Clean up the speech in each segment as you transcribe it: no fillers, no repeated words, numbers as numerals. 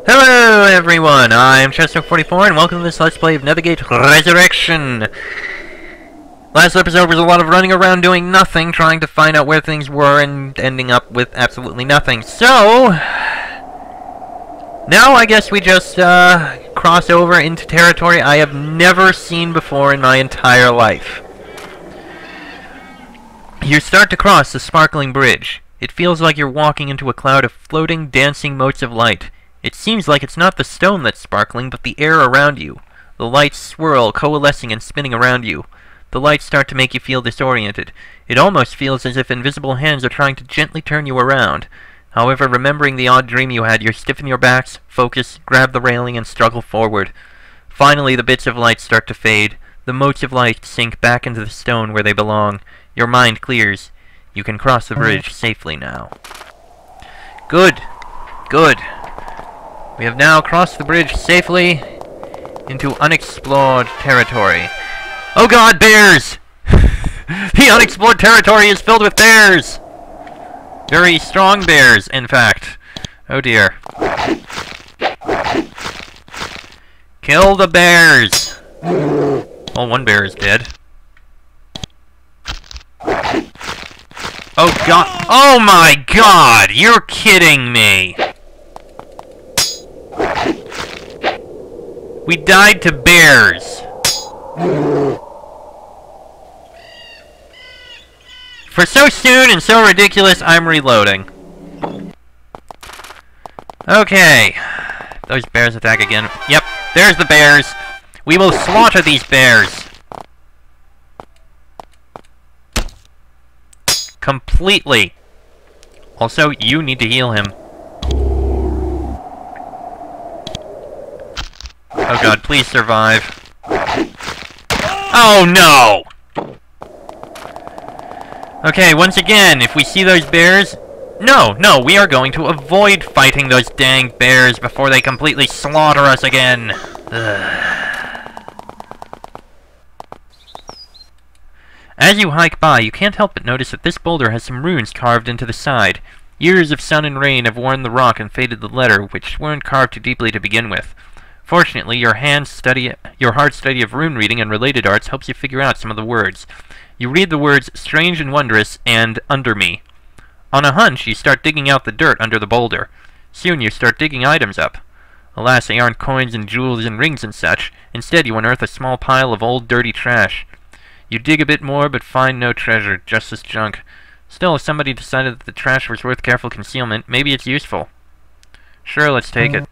Hello everyone, I'm Chester44 and welcome to this Let's Play of Nethergate Resurrection! Last episode was a lot of running around doing nothing, trying to find out where things were and ending up with absolutely nothing. So, now I guess we just cross over into territory I have never seen before in my entire life. You start to cross the sparkling bridge. It feels like you're walking into a cloud of floating, dancing motes of light. It seems like it's not the stone that's sparkling, but the air around you. The lights swirl, coalescing and spinning around you. The lights start to make you feel disoriented. It almost feels as if invisible hands are trying to gently turn you around. However, remembering the odd dream you had, you stiffen your backs, focus, grab the railing, and struggle forward. Finally, the bits of light start to fade. The motes of light sink back into the stone where they belong. Your mind clears. You can cross the bridge safely now. Good. Good. We have now crossed the bridge safely into unexplored territory. Oh god, bears! The unexplored territory is filled with bears! Very strong bears, in fact. Oh dear. Kill the bears! Well, one bear is dead. Oh god. Oh my god! You're kidding me! We died to bears! For so soon and so ridiculous, I'm reloading. Okay. Those bears attack again. Yep, there's the bears. We will slaughter these bears. Completely. Also, you need to heal him. Oh god, please survive. Oh no! Okay, once again, if we see those bears... No, we are going to avoid fighting those dang bears before they completely slaughter us again. As you hike by, you can't help but notice that this boulder has some runes carved into the side. Years of sun and rain have worn the rock and faded the letter, which weren't carved too deeply to begin with. Fortunately, your hard study of rune reading and related arts helps you figure out some of the words. You read the words strange and wondrous and under me. On a hunch, you start digging out the dirt under the boulder. Soon you start digging items up. Alas, they aren't coins and jewels and rings and such. Instead, you unearth a small pile of old dirty trash. You dig a bit more, but find no treasure, just this junk. Still, if somebody decided that the trash was worth careful concealment, maybe it's useful. Sure, let's take it.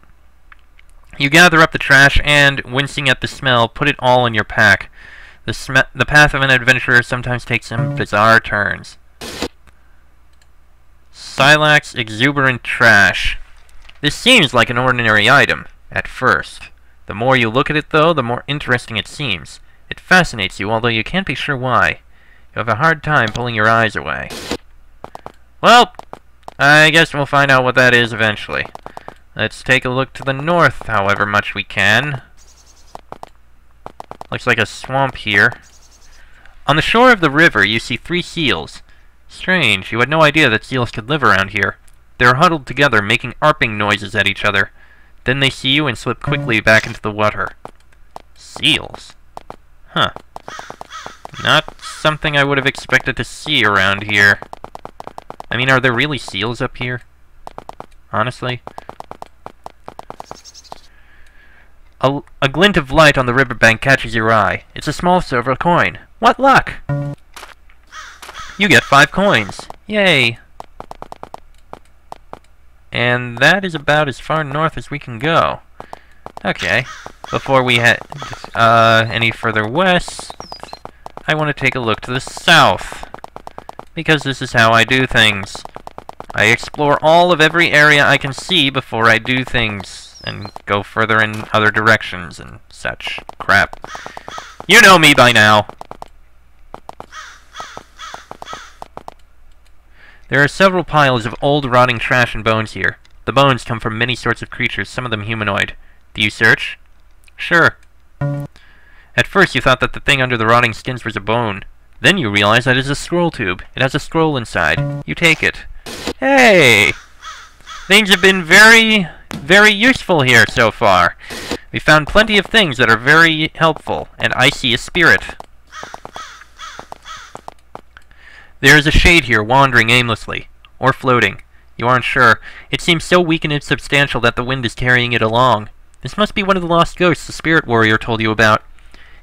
You gather up the trash and, wincing at the smell, put it all in your pack. The path of an adventurer sometimes takes some bizarre turns. Silax exuberant trash. This seems like an ordinary item, at first. The more you look at it, though, the more interesting it seems. It fascinates you, although you can't be sure why. You have a hard time pulling your eyes away. Well, I guess we'll find out what that is eventually. Let's take a look to the north, however much we can. Looks like a swamp here. On the shore of the river, you see 3 seals. Strange, you had no idea that seals could live around here. They're huddled together, making arping noises at each other. Then they see you and slip quickly back into the water. Seals? Huh. Not something I would have expected to see around here. I mean, are there really seals up here? Honestly? A glint of light on the riverbank catches your eye. It's a small silver coin. What luck! You get 5 coins. Yay! And that is about as far north as we can go. Okay. Before we head any further west, I want to take a look to the south. Because this is how I do things. I explore all of every area I can see before I do things. And go further in other directions and such crap. You know me by now. There are several piles of old rotting trash and bones here. The bones come from many sorts of creatures, some of them humanoid. Do you search? Sure. At first you thought that the thing under the rotting skins was a bone. Then you realize that it's a scroll tube. It has a scroll inside. You take it. Hey! Things have been very very useful here so far. We found plenty of things that are very helpful, and I see a spirit. There is a shade here wandering aimlessly, or floating. You aren't sure. It seems so weak and insubstantial that the wind is carrying it along. This must be one of the lost ghosts the spirit warrior told you about.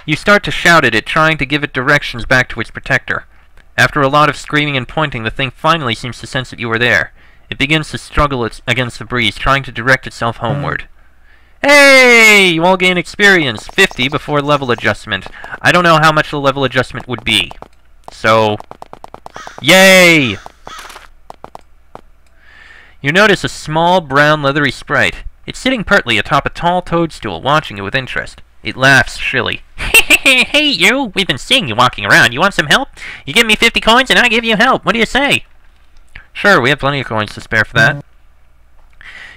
You start to shout at it, trying to give it directions back to its protector. After a lot of screaming and pointing, the thing finally seems to sense that you are there. It begins to struggle against the breeze, trying to direct itself homeward. Hey! You all gain experience, 50 before level adjustment. I don't know how much the level adjustment would be. So, yay! You notice a small, brown, leathery sprite. It's sitting pertly atop a tall toadstool, watching you with interest. It laughs shrilly. Hey, you! We've been seeing you walking around. You want some help? You give me 50 coins and I give you help. What do you say? Sure, we have plenty of coins to spare for that.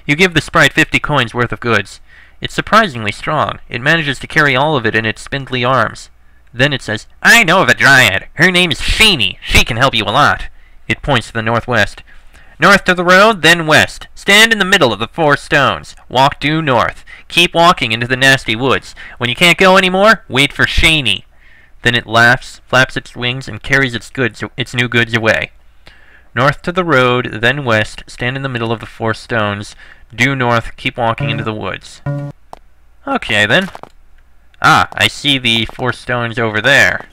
You give the sprite 50 coins worth of goods. It's surprisingly strong. It manages to carry all of it in its spindly arms. Then it says, I know of a dryad. Her name is Sheeny. She can help you a lot. It points to the northwest. North to the road, then west. Stand in the middle of the 4 stones. Walk due north. Keep walking into the nasty woods. When you can't go anymore, wait for Sheeny. Then it laughs, flaps its wings, and carries its new goods away. North to the road, then west. Stand in the middle of the 4 stones. Due north. Keep walking into the woods. Okay, then. Ah, I see the 4 stones over there.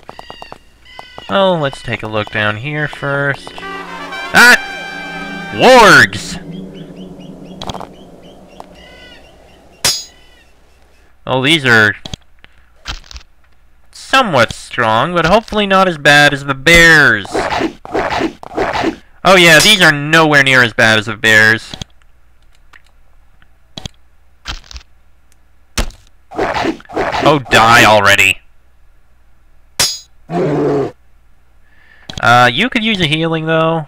Well, let's take a look down here first. Ah! Wargs! Well, these are somewhat strong, but hopefully not as bad as the bears. Oh yeah, these are nowhere near as bad as the bears. Oh, die already. You could use a healing, though.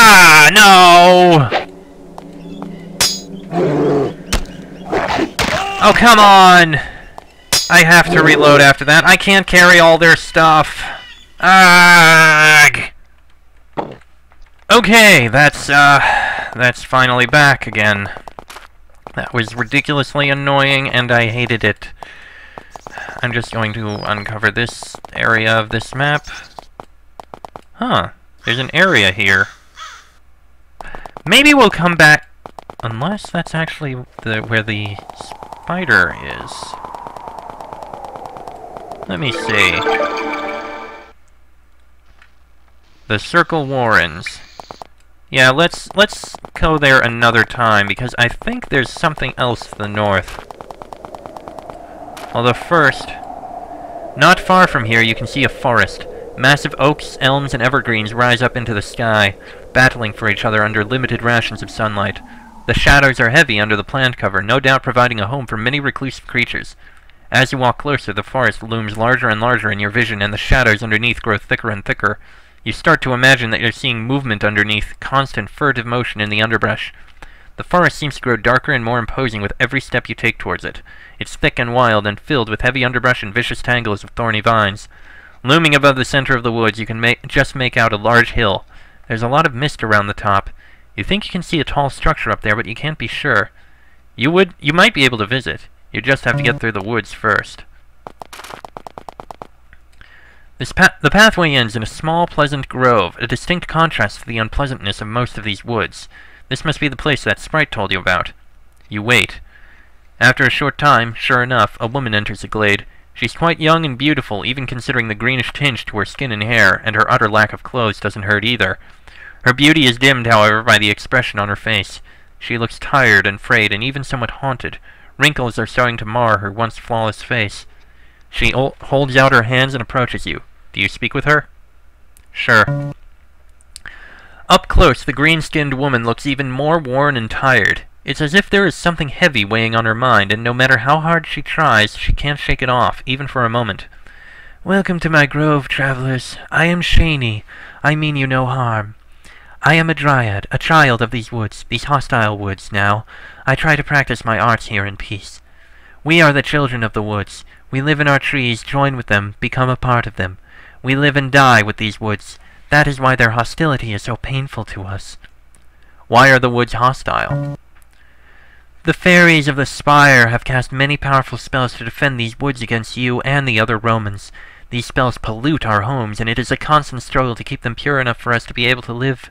Ah, no! Oh, come on! I have to reload after that. I can't carry all their stuff. Ugh! Okay, that's finally back again. That was ridiculously annoying, and I hated it. I'm just going to uncover this area of this map. Huh. There's an area here. Maybe we'll come back... Unless that's actually where the spider is. Let me see. The Circle Warrens. Yeah, let's go there another time, because I think there's something else to the north. Although first, not far from here you can see a forest. Massive oaks, elms, and evergreens rise up into the sky, battling for each other under limited rations of sunlight. The shadows are heavy under the plant cover, no doubt providing a home for many reclusive creatures. As you walk closer, the forest looms larger and larger in your vision, and the shadows underneath grow thicker and thicker. You start to imagine that you're seeing movement underneath, constant furtive motion in the underbrush. The forest seems to grow darker and more imposing with every step you take towards it. It's thick and wild and filled with heavy underbrush and vicious tangles of thorny vines. Looming above the center of the woods, you can just make out a large hill. There's a lot of mist around the top. You think you can see a tall structure up there, but you can't be sure. You might be able to visit. You just have to get through the woods first. The pathway ends in a small, pleasant grove, a distinct contrast to the unpleasantness of most of these woods. This must be the place that sprite told you about. You wait. After a short time, sure enough, a woman enters the glade. She's quite young and beautiful, even considering the greenish tinge to her skin and hair, and her utter lack of clothes doesn't hurt either. Her beauty is dimmed, however, by the expression on her face. She looks tired and frayed, and even somewhat haunted. Wrinkles are starting to mar her once flawless face. She holds out her hands and approaches you. Do you speak with her? Sure. Up close, the green-skinned woman looks even more worn and tired. It's as if there is something heavy weighing on her mind, and no matter how hard she tries, she can't shake it off, even for a moment. Welcome to my grove, travelers. I am Sheeny. I mean you no harm. I am a dryad, a child of these woods, these hostile woods, now. I try to practice my arts here in peace. We are the children of the woods. We live in our trees, join with them, become a part of them. We live and die with these woods. That is why their hostility is so painful to us. Why are the woods hostile? The fairies of the spire have cast many powerful spells to defend these woods against you and the other Romans. These spells pollute our homes, and it is a constant struggle to keep them pure enough for us to be able to live.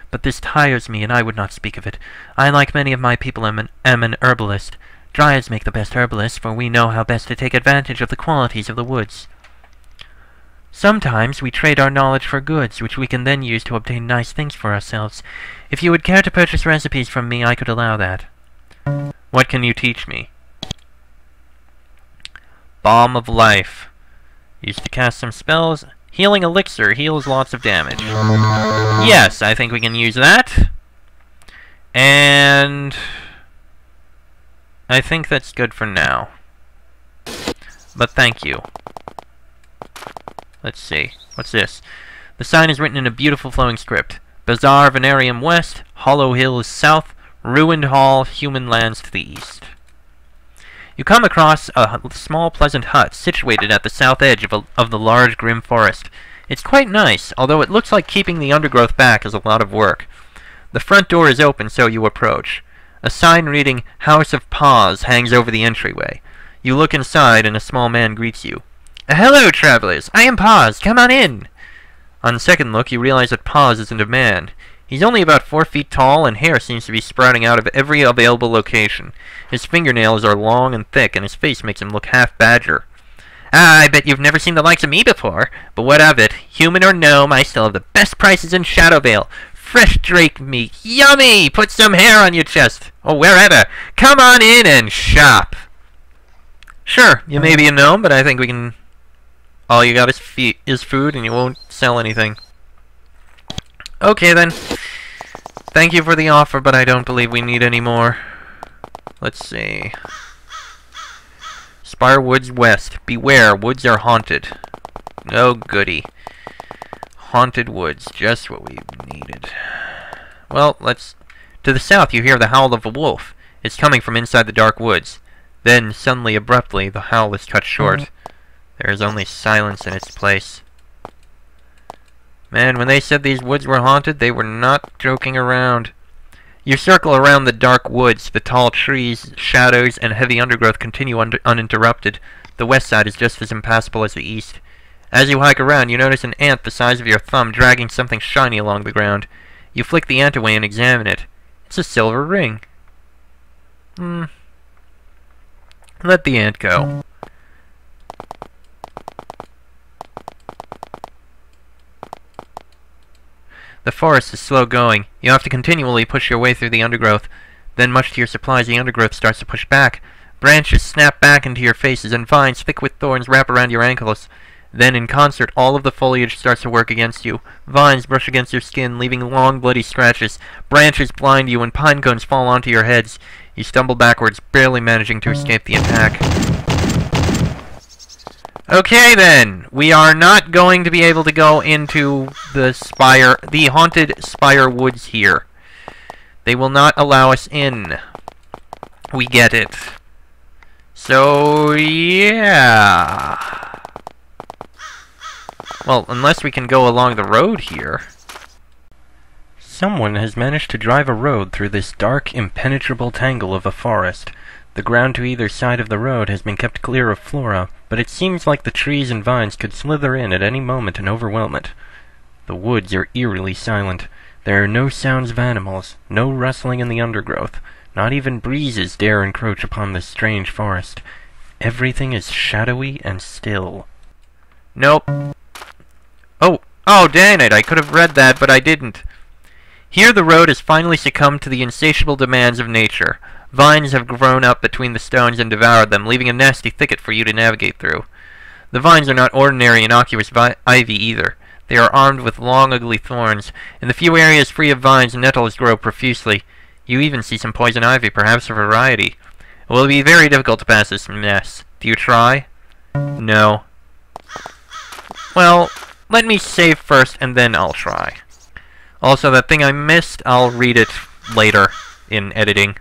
But this tires me, and I would not speak of it. I, like many of my people, am an herbalist. Dryads make the best herbalists, for we know how best to take advantage of the qualities of the woods. Sometimes we trade our knowledge for goods, which we can then use to obtain nice things for ourselves. If you would care to purchase recipes from me, I could allow that. What can you teach me? Balm of Life. Used to cast some spells. Healing Elixir heals lots of damage. Yes, I think we can use that. And I think that's good for now. But thank you. Let's see. What's this? The sign is written in a beautiful flowing script. Bazaar Venarium West, Hollow Hills South, Ruined Hall, Human Lands to the east. You come across a small pleasant hut situated at the south edge of the large grim forest. It's quite nice, although it looks like keeping the undergrowth back is a lot of work. The front door is open, so you approach. A sign reading House of Paws hangs over the entryway. You look inside and a small man greets you. Hello, travelers! I am Paws! Come on in! On second look, you realize that Paws isn't a man. He's only about 4 feet tall, and hair seems to be sprouting out of every available location. His fingernails are long and thick, and his face makes him look half badger. Ah, I bet you've never seen the likes of me before. But what of it? Human or gnome, I still have the best prices in Shadowvale. Fresh drake meat. Yummy! Put some hair on your chest. Or wherever. Come on in and shop. Sure, you may be a gnome, but I think we can... All you got is food, and you won't sell anything. Okay, then. Thank you for the offer, but I don't believe we need any more. Let's see. Spire Woods West. Beware, woods are haunted. Oh, goody. Haunted woods. Just what we needed. Well, let's... To the south, you hear the howl of a wolf. It's coming from inside the dark woods. Then, suddenly, abruptly, the howl is cut short. There is only silence in its place. Man, when they said these woods were haunted, they were not joking around. You circle around the dark woods. The tall trees, shadows, and heavy undergrowth continue uninterrupted. The west side is just as impassable as the east. As you hike around, you notice an ant the size of your thumb dragging something shiny along the ground. You flick the ant away and examine it. It's a silver ring. Let the ant go. The forest is slow going. You have to continually push your way through the undergrowth. Then, much to your surprise, the undergrowth starts to push back. Branches snap back into your faces, and vines thick with thorns wrap around your ankles. Then, in concert, all of the foliage starts to work against you. Vines brush against your skin, leaving long, bloody scratches. Branches blind you, and pine cones fall onto your heads. You stumble backwards, barely managing to escape the attack. Okay, then. We are not going to be able to go into the haunted spire woods here. They will not allow us in. We get it. So, yeah. Well, unless we can go along the road here. Someone has managed to drive a road through this dark, impenetrable tangle of a forest. The ground to either side of the road has been kept clear of flora, but it seems like the trees and vines could slither in at any moment and overwhelm it. The woods are eerily silent. There are no sounds of animals, no rustling in the undergrowth. Not even breezes dare encroach upon this strange forest. Everything is shadowy and still. Nope. Oh, dang it, I could have read that, but I didn't. Here the road has finally succumbed to the insatiable demands of nature. Vines have grown up between the stones and devoured them, leaving a nasty thicket for you to navigate through. The vines are not ordinary innocuous ivy either. They are armed with long, ugly thorns. In the few areas free of vines, nettles grow profusely. You even see some poison ivy, perhaps a variety. It will be very difficult to pass this mess. Do you try? No. Well, let me save first, and then I'll try. Also, that thing I missed, I'll read it later in editing.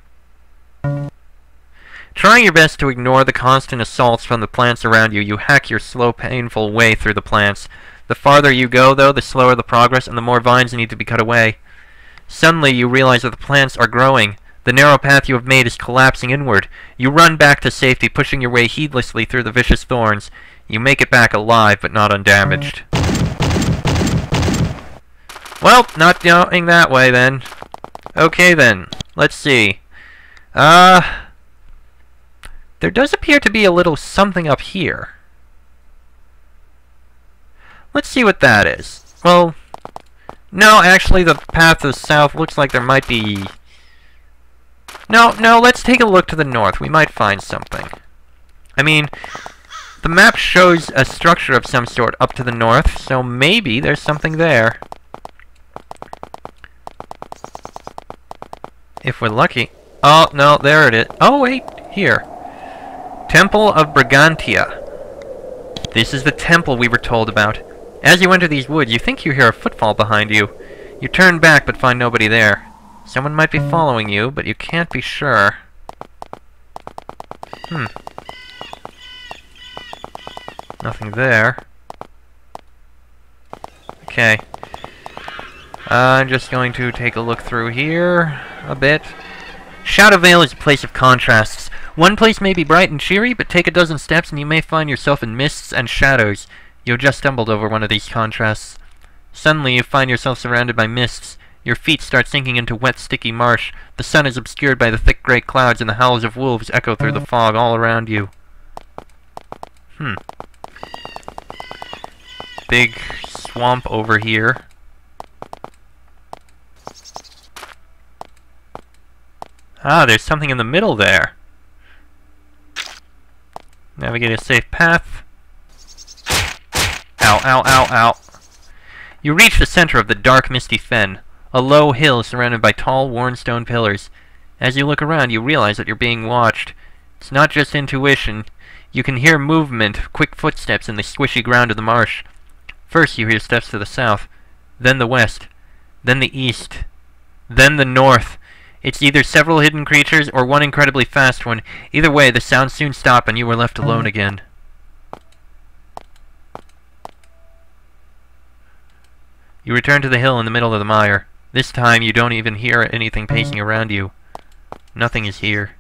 Trying your best to ignore the constant assaults from the plants around you, you hack your slow, painful way through the plants. The farther you go, though, the slower the progress, and the more vines need to be cut away. Suddenly, you realize that the plants are growing. The narrow path you have made is collapsing inward. You run back to safety, pushing your way heedlessly through the vicious thorns. You make it back alive, but not undamaged. Well, not going that way, then. Okay, then. Let's see. There does appear to be a little something up here. Let's see what that is. Well, no, actually, the path to the south looks like there might be... No, let's take a look to the north. We might find something. I mean, the map shows a structure of some sort up to the north, so maybe there's something there. If we're lucky. Oh, no, there it is. Oh, wait, here. Temple of Brigantia. This is the temple we were told about. As you enter these woods, you think you hear a footfall behind you. You turn back, but find nobody there. Someone might be following you, but you can't be sure. Nothing there. Okay. I'm just going to take a look through here a bit. Shadowvale is a place of contrasts. One place may be bright and cheery, but take a dozen steps and you may find yourself in mists and shadows. You have just stumbled over one of these contrasts. Suddenly you find yourself surrounded by mists. Your feet start sinking into wet, sticky marsh. The sun is obscured by the thick gray clouds, and the howls of wolves echo through the fog all around you. Big swamp over here. Ah, there's something in the middle there. Navigate a safe path. Ow, ow, ow, ow. You reach the center of the dark, misty fen, a low hill surrounded by tall, worn stone pillars. As you look around, you realize that you're being watched. It's not just intuition. You can hear movement, quick footsteps in the squishy ground of the marsh. First you hear steps to the south, then the west, then the east, then the north. It's either several hidden creatures or one incredibly fast one. Either way, the sounds soon stop and you are left alone again. You return to the hill in the middle of the mire. This time you don't even hear anything pacing around you. Nothing is here.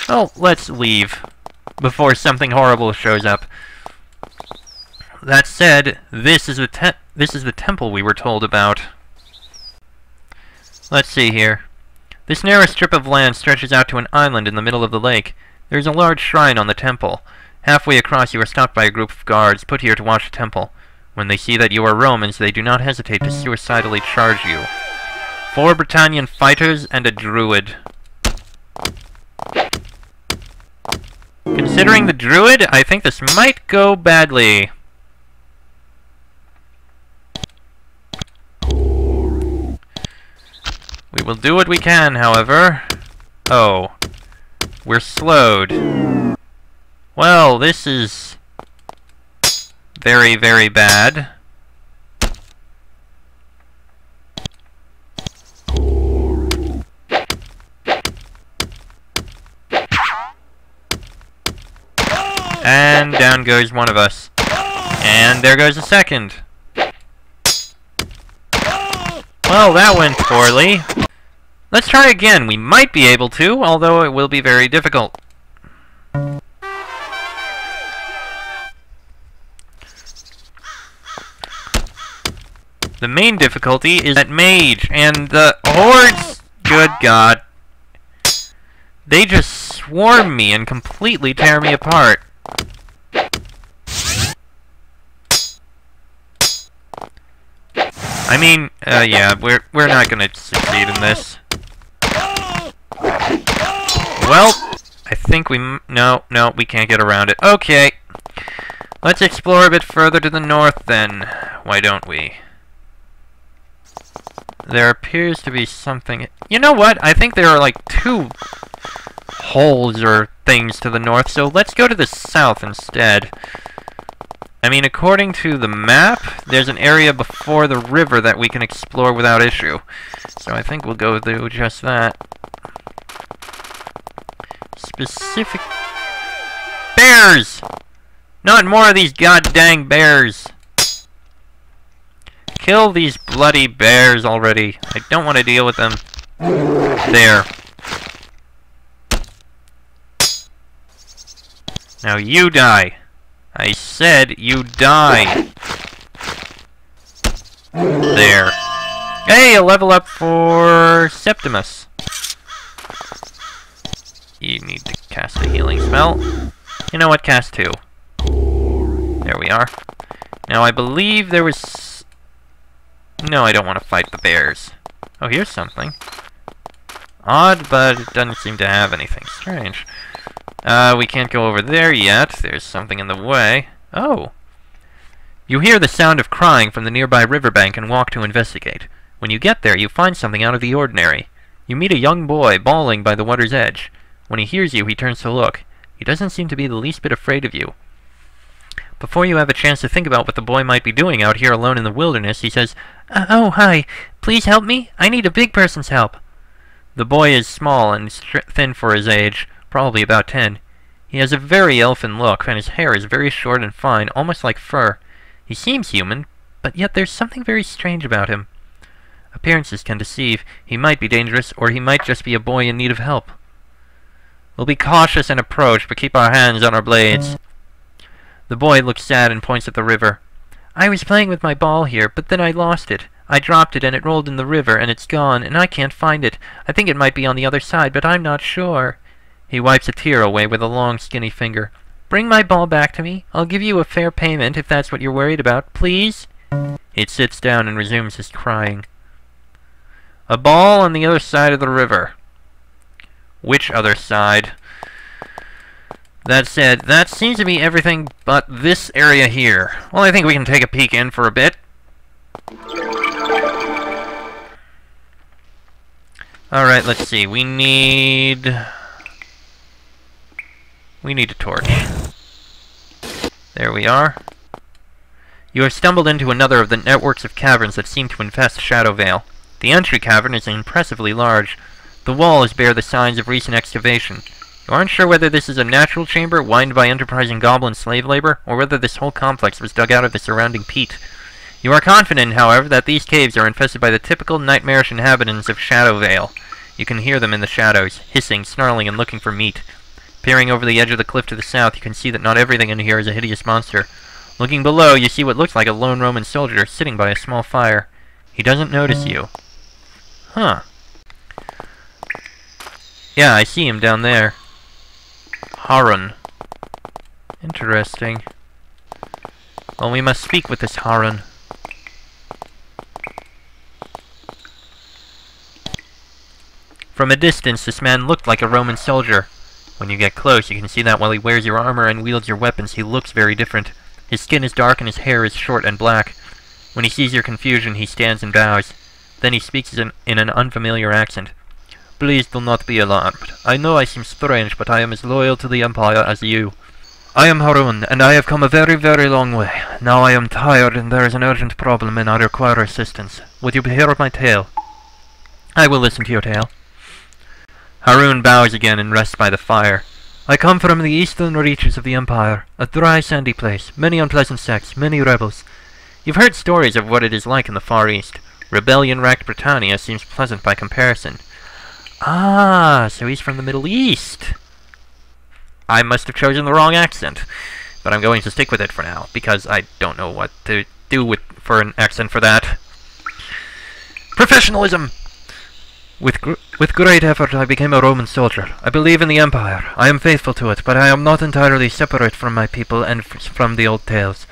Oh, let's leave before something horrible shows up. That said, this is the temple we were told about. Let's see here. This narrow strip of land stretches out to an island in the middle of the lake. There is a large shrine on the temple. Halfway across you are stopped by a group of guards put here to watch the temple. When they see that you are Romans, they do not hesitate to suicidally charge you. 4 Britannian fighters and a druid. Considering the druid, I think this might go badly. We will do what we can, however. Oh. We're slowed. Well, this is very, very bad. And down goes one of us. And there goes a second. Well, that went poorly. Let's try again. We might be able to, although it will be very difficult. The main difficulty is that mage and the hordes. Good God. They just swarm me and completely tear me apart. I mean, yeah, we're not gonna succeed in this. Well, I think no, we can't get around it. Okay. Let's explore a bit further to the north then. Why don't we? There appears to be something... You know what? I think there are like 2 holes or things to the north, so let's go to the south instead. I mean, according to the map, there's an area before the river that we can explore without issue. So I think we'll go do just that. Specific... Bears! Not more of these goddamn bears! Kill these bloody bears already. I don't want to deal with them. There. Now you die. I said you die. There. Hey, a level up for Septimus. You need to cast a healing spell. You know what? Cast 2. There we are. Now I believe there was... No, I don't want to fight the bears. Oh, here's something. Odd, but it doesn't seem to have anything strange. We can't go over there yet. There's something in the way. Oh. You hear the sound of crying from the nearby riverbank and walk to investigate. When you get there, you find something out of the ordinary. You meet a young boy bawling by the water's edge. When he hears you, he turns to look. He doesn't seem to be the least bit afraid of you. Before you have a chance to think about what the boy might be doing out here alone in the wilderness, he says, "Oh, hi. Please help me? I need a big person's help." The boy is small and thin for his age, probably about 10. He has a very elfin look, and his hair is very short and fine, almost like fur. He seems human, but yet there's something very strange about him. Appearances can deceive. He might be dangerous, or he might just be a boy in need of help. We'll be cautious in approach, but keep our hands on our blades. The boy looks sad and points at the river. "I was playing with my ball here, but then I lost it. I dropped it and it rolled in the river, and it's gone, and I can't find it. I think it might be on the other side, but I'm not sure." He wipes a tear away with a long, skinny finger. "Bring my ball back to me. I'll give you a fair payment if that's what you're worried about. Please?" It sits down and resumes his crying. A ball on the other side of the river. Which other side? That said, that seems to be everything but this area here. Well, I think we can take a peek in for a bit. Alright, let's see. We need a torch. There we are. You have stumbled into another of the networks of caverns that seem to infest Shadow Vale. The entry cavern is impressively large. The walls bear the signs of recent excavation. You aren't sure whether this is a natural chamber lined by enterprising goblin slave labor, or whether this whole complex was dug out of the surrounding peat. You are confident, however, that these caves are infested by the typical nightmarish inhabitants of Shadow Vale. You can hear them in the shadows, hissing, snarling, and looking for meat. Peering over the edge of the cliff to the south, you can see that not everything in here is a hideous monster. Looking below, you see what looks like a lone Roman soldier sitting by a small fire. He doesn't notice you. Huh. Yeah, I see him down there. Harun. Interesting. Well, we must speak with this Harun. From a distance, this man looked like a Roman soldier. When you get close, you can see that while he wears your armor and wields your weapons, he looks very different. His skin is dark and his hair is short and black. When he sees your confusion, he stands and bows. Then he speaks in an unfamiliar accent. "Please do not be alarmed. I know I seem strange, but I am as loyal to the Empire as you. I am Harun, and I have come a very, very long way. Now I am tired, and there is an urgent problem, and I require assistance. Would you hear my tale?" "I will listen to your tale." Harun bows again and rests by the fire. "I come from the eastern reaches of the Empire, a dry, sandy place, many unpleasant sects, many rebels. You've heard stories of what it is like in the Far East. Rebellion-racked Britannia seems pleasant by comparison." Ah, so he's from the Middle East. I must have chosen the wrong accent, but I'm going to stick with it for now, because I don't know what to do for an accent for that. Professionalism! With great effort, I became a Roman soldier. I believe in the Empire. I am faithful to it, but I am not entirely separate from my people and from the old tales.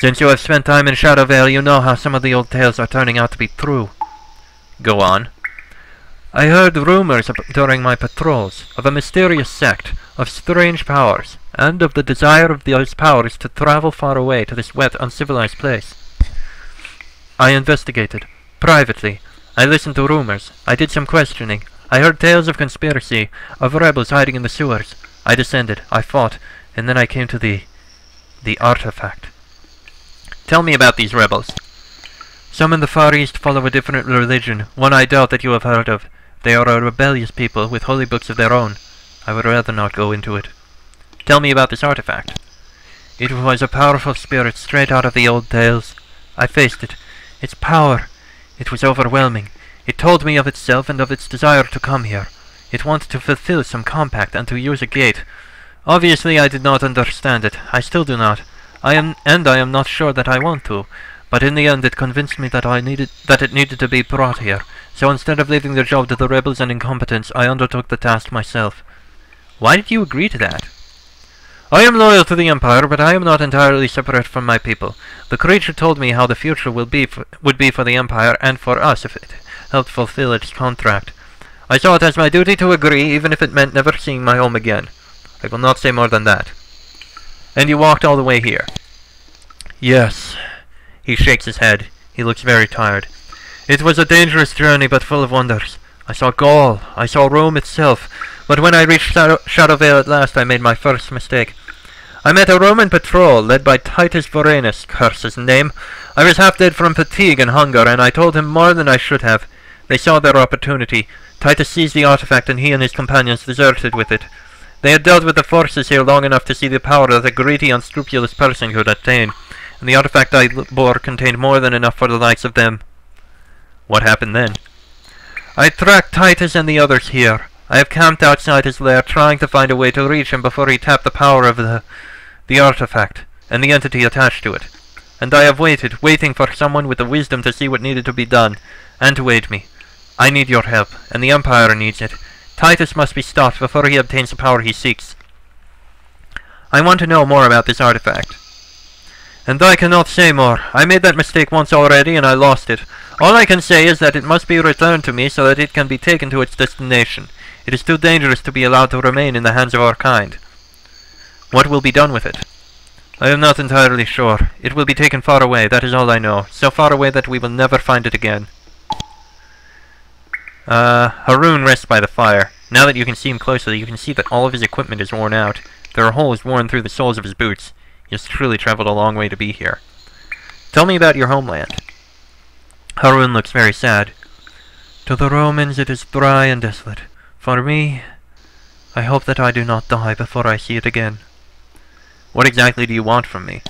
Since you have spent time in Shadow Vale, you know how some of the old tales are turning out to be true. Go on. I heard rumors during my patrols of a mysterious sect, of strange powers, and of the desire of those powers to travel far away to this wet, uncivilized place. I investigated, privately. I listened to rumors. I did some questioning. I heard tales of conspiracy, of rebels hiding in the sewers. I descended, I fought, and then I came to the artifact. Tell me about these rebels. Some in the Far East follow a different religion, one I doubt that you have heard of. They are a rebellious people with holy books of their own. I would rather not go into it. Tell me about this artifact. It was a powerful spirit straight out of the old tales. I faced it. Its power. It was overwhelming. It told me of itself and of its desire to come here. It wanted to fulfill some compact and to use a gate. Obviously I did not understand it. I still do not. I am not sure that I want to. But in the end it convinced me that it needed to be brought here. So instead of leaving the job to the rebels and incompetents, I undertook the task myself. Why did you agree to that? I am loyal to the Empire, but I am not entirely separate from my people. The creature told me how the future would be for the Empire and for us if it helped fulfill its contract. I saw it as my duty to agree, even if it meant never seeing my home again. I will not say more than that. And you walked all the way here? Yes. He shakes his head. He looks very tired. It was a dangerous journey, but full of wonders. I saw Gaul. I saw Rome itself. But when I reached Shadowvale at last, I made my first mistake. I met a Roman patrol led by Titus Vorenus, curse his name. I was half dead from fatigue and hunger, and I told him more than I should have. They saw their opportunity. Titus seized the artifact, and he and his companions deserted with it. They had dealt with the forces here long enough to see the power that a greedy, unscrupulous person could attain, and the artifact I bore contained more than enough for the likes of them. What happened then? I tracked Titus and the others here. I have camped outside his lair, trying to find a way to reach him before he tapped the power of the artifact, and the entity attached to it. And I have waiting for someone with the wisdom to see what needed to be done, and to aid me. I need your help, and the Empire needs it. Titus must be stopped before he obtains the power he seeks. I want to know more about this artifact. And I cannot say more. I made that mistake once already, and I lost it. All I can say is that it must be returned to me so that it can be taken to its destination. It is too dangerous to be allowed to remain in the hands of our kind. What will be done with it? I am not entirely sure. It will be taken far away, that is all I know. So far away that we will never find it again. Haroon rests by the fire. Now that you can see him closely, you can see that all of his equipment is worn out. There are holes worn through the soles of his boots. He has truly traveled a long way to be here. Tell me about your homeland. Haroon looks very sad. To the Romans it is dry and desolate. For me, I hope that I do not die before I see it again. What exactly do you want from me?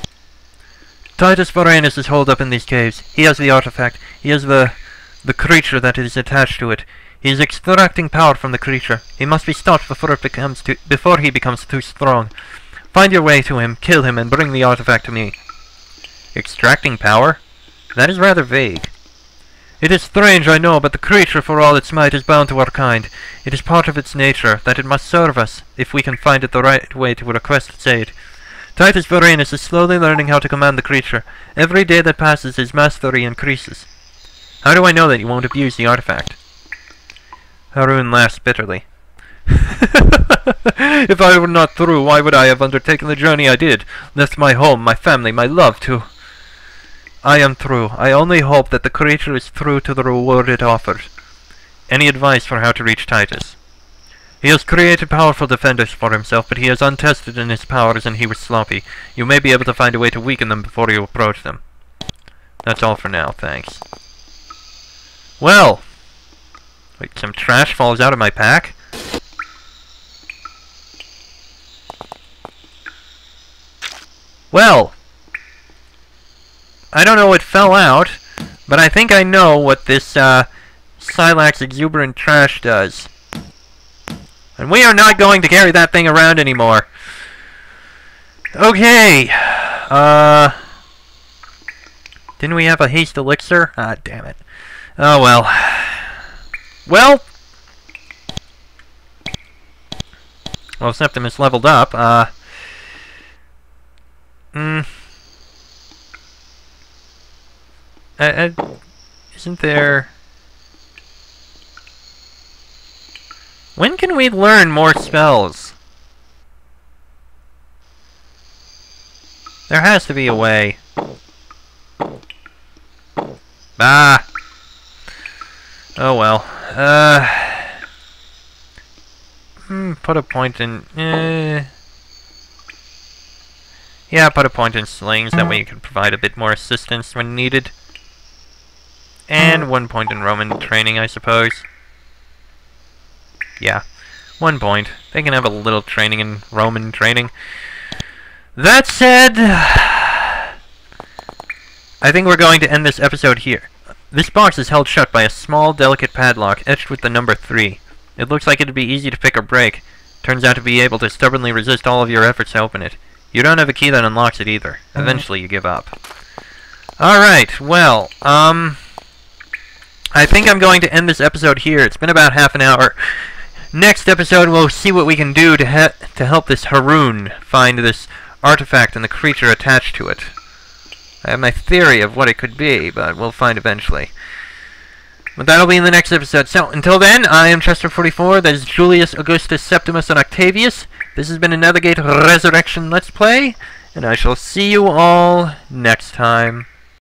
Titus Vorenus is holed up in these caves. He has the artifact. He has the creature that is attached to it. He is extracting power from the creature. He must be stopped before he becomes too strong. Find your way to him, kill him, and bring the artifact to me. Extracting power? That is rather vague. It is strange, I know, but the creature, for all its might, is bound to our kind. It is part of its nature, that it must serve us, if we can find it the right way to request its aid. Titus Vorenus is slowly learning how to command the creature. Every day that passes, his mastery increases. How do I know that you won't abuse the artifact? Haroon laughs bitterly. If I were not true, why would I have undertaken the journey I did? Left my home, my family, my love to... I am true. I only hope that the creature is true to the reward it offers. Any advice for how to reach Titus? He has created powerful defenders for himself, but he is untested in his powers and he was sloppy. You may be able to find a way to weaken them before you approach them. That's all for now, thanks. Well! Wait, some trash falls out of my pack? Well! I don't know what fell out, but I think I know what this, Silax exuberant trash does. And we are not going to carry that thing around anymore. Okay. Didn't we have a haste elixir? Ah, damn it. Oh, well. Well, Septimus leveled up. Isn't there... When can we learn more spells? There has to be a way. Ah! Oh well. Put a point in... Yeah, put a point in slings, that way you can provide a bit more assistance when needed. And 1 point in Roman training, I suppose. Yeah, 1 point. They can have a little training in Roman training. That said, I think we're going to end this episode here. This box is held shut by a small, delicate padlock etched with the number 3. It looks like it'd be easy to pick or break. Turns out to be able to stubbornly resist all of your efforts to open it. You don't have a key that unlocks it either. Eventually you give up. Alright, well, I think I'm going to end this episode here. It's been about half an hour. Next episode we'll see what we can do to help this Haroon find this artifact and the creature attached to it. I have my theory of what it could be, but we'll find eventually. But that'll be in the next episode. So, until then, I am Chester44, that is Julius, Augustus, Septimus, and Octavius. This has been a Nethergate Resurrection Let's Play, and I shall see you all next time.